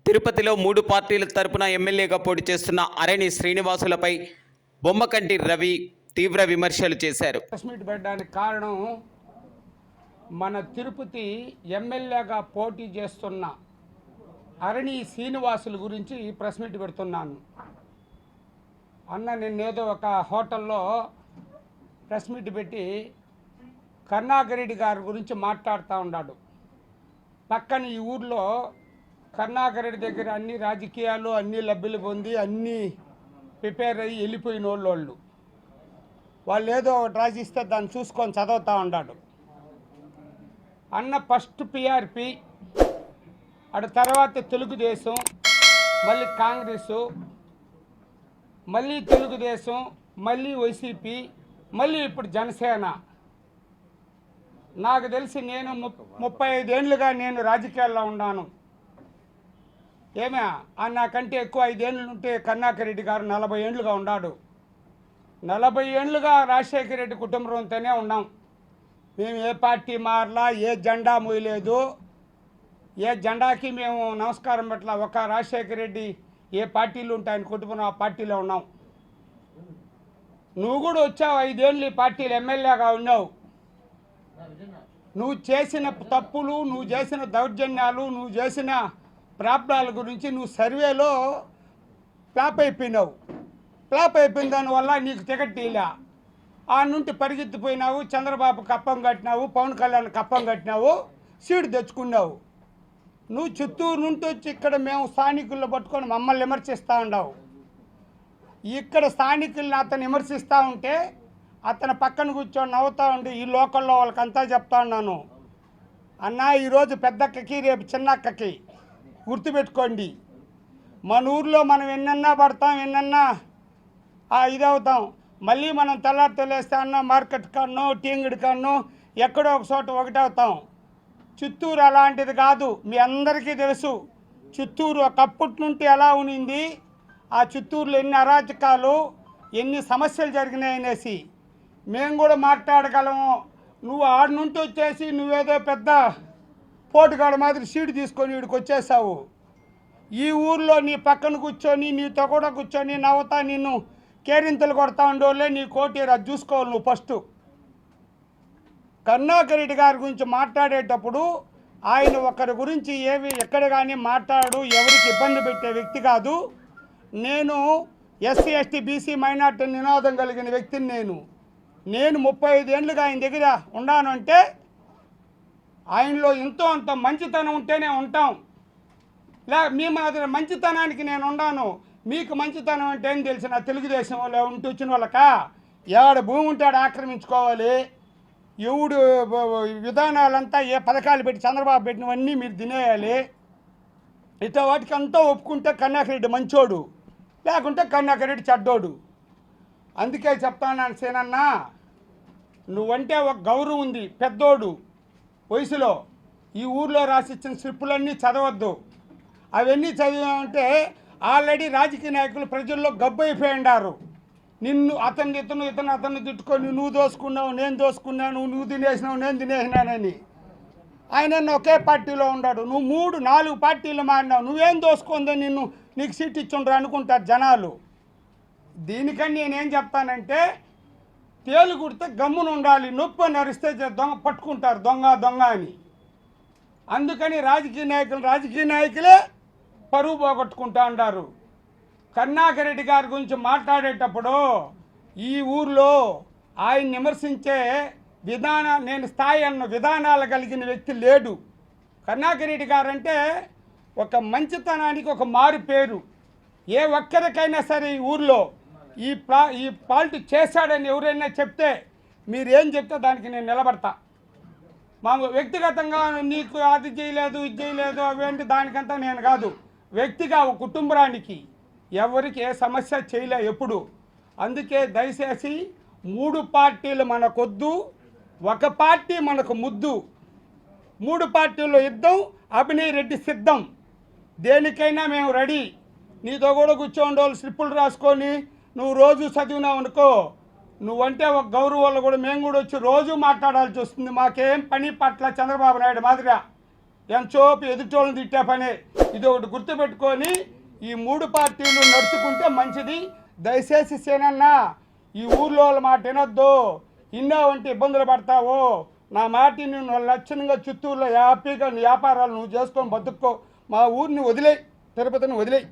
తిరుపతిలో 3 పార్టీల తరపున ఎమ్మెల్యేగా పోటీ చేస్తున్న అరణి శ్రీనివాసులపై బొమ్మకంటి రవి తీవ్ర విమర్శలు చేశారు. ప్రెస్ మీట్ పెట్టడానికి కారణం మన తిరుపతి ఎమ్మెల్యేగా పోటీ చేస్తున్న అరణి శ్రీనివాసుల గురించి ప్రెస్ మీట్ పెడుతున్నాను. అన్న నిన్నేదో ఒక హోటల్లో ప్రెస్ మీట్ పెట్టి కరుణాకర్ రెడ్డి గారి గురించి మాట్లాడుతూ ఉన్నాడు. పక్కన ఈ ఊర్లో కరుణాకర్ రెడ్డి దగ్గర అన్ని రాజకీయాలు అన్ని లబ్ధులు పొంది అన్నీ ప్రిపేర్ అయ్యి వెళ్ళిపోయిన వాళ్ళు ఏదో ఒకటి రాసిస్తే దాన్ని చూసుకొని చదువుతూ ఉన్నాడు. అన్న ఫస్ట్ పిఆర్పి, అటు తర్వాత తెలుగుదేశం, మళ్ళీ కాంగ్రెసు, మళ్ళీ తెలుగుదేశం, మళ్ళీ వైసీపీ, మళ్ళీ ఇప్పుడు జనసేన. నాకు తెలిసి నేను 35 ఏళ్ళుగా నేను రాజకీయాల్లో ఉన్నాను. నాకంటే ఎక్కువ 5 ఏళ్ళు ఉంటే కరుణాకర్ రెడ్డి గారు 40 ఏళ్ళుగా ఉన్నాడు. 40 ఏళ్ళుగా రాజశేఖర రెడ్డి కుటుంబంతోనే ఉన్నాం. మేము ఏ పార్టీ మారలా, ఏ జెండా మోయలేదు, ఏ జెండాకి మేము నమస్కారం పెట్టలా. ఒక రాజశేఖర రెడ్డి ఏ పార్టీలు ఉంటే ఆయన కుటుంబం ఆ పార్టీలో ఉన్నాం. నువ్వు కూడా వచ్చావు, 5 ఏళ్ళు ఈ పార్టీలు ఎమ్మెల్యేగా ఉన్నావు. నువ్వు చేసిన తప్పులు, నువ్వు చేసిన దౌర్జన్యాలు, నువ్వు చేసిన ప్రాబ్లాల గురించి నువ్వు సర్వేలో ఫ్లాప్ అయిపోయినావు. ఫ్లాప్ అయిపోయిన దానివల్ల నీకు టికెట్ ఇలా ఆ నుండి పరిగెత్తిపోయినావు. చంద్రబాబు కప్పం కట్టినావు, పవన్ కళ్యాణ్ కప్పం కట్టినావు, సీటు తెచ్చుకున్నావు. నువ్వు చిత్తూరు నుండి వచ్చి ఇక్కడ మేము స్థానికుల్లో పట్టుకొని మమ్మల్ని విమర్శిస్తూ ఉన్నావు. ఇక్కడ స్థానికుల్ని అతను విమర్శిస్తూ ఉంటే అతను పక్కన కూర్చొని నవ్వుతూ ఉండి ఈ లోకల్లో వాళ్ళకంతా చెప్తా ఉన్నాను. అన్న ఈరోజు పెద్దక్కకి రేపు చిన్నక్కకి గుర్తుపెట్టుకోండి. మన ఊర్లో మనం ఎన్నన్నా పడతాం, ఎన్నన్నా ఇదవుతాం. మళ్ళీ మనం తెల్లారి తెలిస్తే అన్న మార్కెట్ కాడనో టీంగిడి కాడనో ఎక్కడో ఒక చోట ఒకటవుతాం. చిత్తూరు అలాంటిది కాదు, మీ అందరికీ తెలుసు. చిత్తూరు ఒకప్పటి నుండి ఎలా ఉనింది, ఆ చిత్తూరులో ఎన్ని అరాచకాలు, ఎన్ని సమస్యలు జరిగినాయనేసి మేము కూడా మాట్లాడగలము. నువ్వు ఆడ నుండి వచ్చేసి నువ్వేదో పెద్ద పోటుగాడ మాదిరి సీటు తీసుకొని వీడికి వచ్చేసావు. ఈ ఊర్లో నీ పక్కన కూర్చొని నీతో కూడా కూర్చొని నవ్వుతా నిన్ను కేరింతలు కొడతా ఉండేవాళ్ళే నీ కోటీరు. అది చూసుకోవాలి నువ్వు. ఫస్ట్ కరుణాకర్ రెడ్డి గారి గురించి మాట్లాడేటప్పుడు ఆయన ఒకరి గురించి ఎక్కడ కానీ మాట్లాడు, ఎవరికి ఇబ్బంది పెట్టే వ్యక్తి కాదు. నేను ఎస్సీ ఎస్టీ బీసీ మైనార్టీ నినాదం కలిగిన వ్యక్తిని. నేను 35 ఏళ్ళుగా ఆయన దగ్గర ఉన్నాను అంటే ఆయనలో ఎంతో అంత మంచితనం ఉంటేనే ఉంటాం. మీ మాదిరి మంచితనానికి నేను ఉన్నాను. మీకు మంచితనం అంటే ఏం తెలిసిన తెలుగుదేశం వాళ్ళు ఉంటూ వచ్చిన వాళ్ళకా ఏడ భూమి ఉంటే ఆడ ఆక్రమించుకోవాలి. ఎవడు విధానాలంతా ఏ పథకాలు పెట్టి చంద్రబాబు పెట్టినవన్నీ మీరు తినేయాలి. ఇట్లా వాటికి అంతా ఒప్పుకుంటే కరుణాకర్ రెడ్డి మంచోడు, లేకుంటే కరుణాకర్ రెడ్డి చెడ్డోడు. అందుకే చెప్తాను సేనన్న, నువ్వంటే ఒక గౌరవం ఉంది. పెద్దోడు వయసులో ఈ ఊర్లో రాసిచ్చిన స్లిప్పులన్నీ చదవద్దు. అవన్నీ చదివామంటే ఆల్రెడీ రాజకీయ నాయకులు ప్రజల్లో గబ్బు అయిపోయిండారు. నిన్ను అతన్ని తిట్టుకొని నువ్వు దోసుకున్నావు, నేను దోసుకున్నాను, నువ్వు తినేసినావు, నేను తినేసినానని. ఆయన ఒకే పార్టీలో ఉన్నాడు. నువ్వు 3-4 పార్టీలు మారినావు. నువ్వేం దోసుకుందో నీకు సీట్ ఇచ్చుండ్రు అనుకుంటారు జనాలు. దీనికని నేనేం చెప్తానంటే తేలు కుడితే గమ్మున ఉండాలి. నొప్పి నరిస్తే పట్టుకుంటారు దొంగ అని. అందుకని రాజకీయ నాయకులే పరువు పోగొట్టుకుంటా ఉంటారు. కరుణాకర్ రెడ్డి గారి గురించి మాట్లాడేటప్పుడు ఈ ఊర్లో ఆయన విమర్శించే నేను స్థాయి అన్న విధానాలు కలిగిన వ్యక్తి లేడు. కరుణాకర్ రెడ్డి గారు అంటే ఒక మంచితనానికి ఒక మారు పేరు. ఏ ఒక్కరికైనా సరే ఈ ఊర్లో ఈ పాలిటీ చేశాడని ఎవరైనా చెప్తే మీరేం చెప్తే దానికి నేను నిలబడతా. మా వ్యక్తిగతంగా నీకు అది చేయలేదు ఇది చేయలేదు అవేంటి దానికంతా నేను కాదు. వ్యక్తిగా ఒక కుటుంబానికి ఎవరికి ఏ సమస్య చేయలే ఎప్పుడు. అందుకే దయచేసి 3 పార్టీలు మనకొద్దు, ఒక పార్టీ మనకు ముద్దు. 3 పార్టీల్లో యుద్ధం, అభినయ్ రెడ్డి సిద్ధం. దేనికైనా మేము రెడీ. నీతో కూడా కూర్చోండి వాళ్ళు స్లిప్పులు రాసుకొని నువ్వు రోజు చదివినావు అనుకో, నువ్వంటే ఒక గౌరవాలు కూడా మేము కూడా వచ్చి రోజు మాట్లాడాల్సి వస్తుంది. మాకేం పని పట్ల చంద్రబాబు నాయుడు మాదిరిగా ఎంచోపు ఎదుటోళ్ళని తిట్టే పనే. ఇది ఒకటి గుర్తుపెట్టుకొని ఈ 3 పార్టీలు నడుచుకుంటే మంచిది. దయచేసి సేనన్న ఈ ఊర్లో వాళ్ళ మాట వినొద్దు. ఇన్నావంటే ఇబ్బందులు పడతావు. నా మాటి నువ్వు లక్షణంగా చిత్తూరులో హ్యాపీగా నీ వ్యాపారాలు నువ్వు చేసుకొని బతుక్కో. మా ఊరిని వదిలేయి, తిరుపతిని వదిలేయి.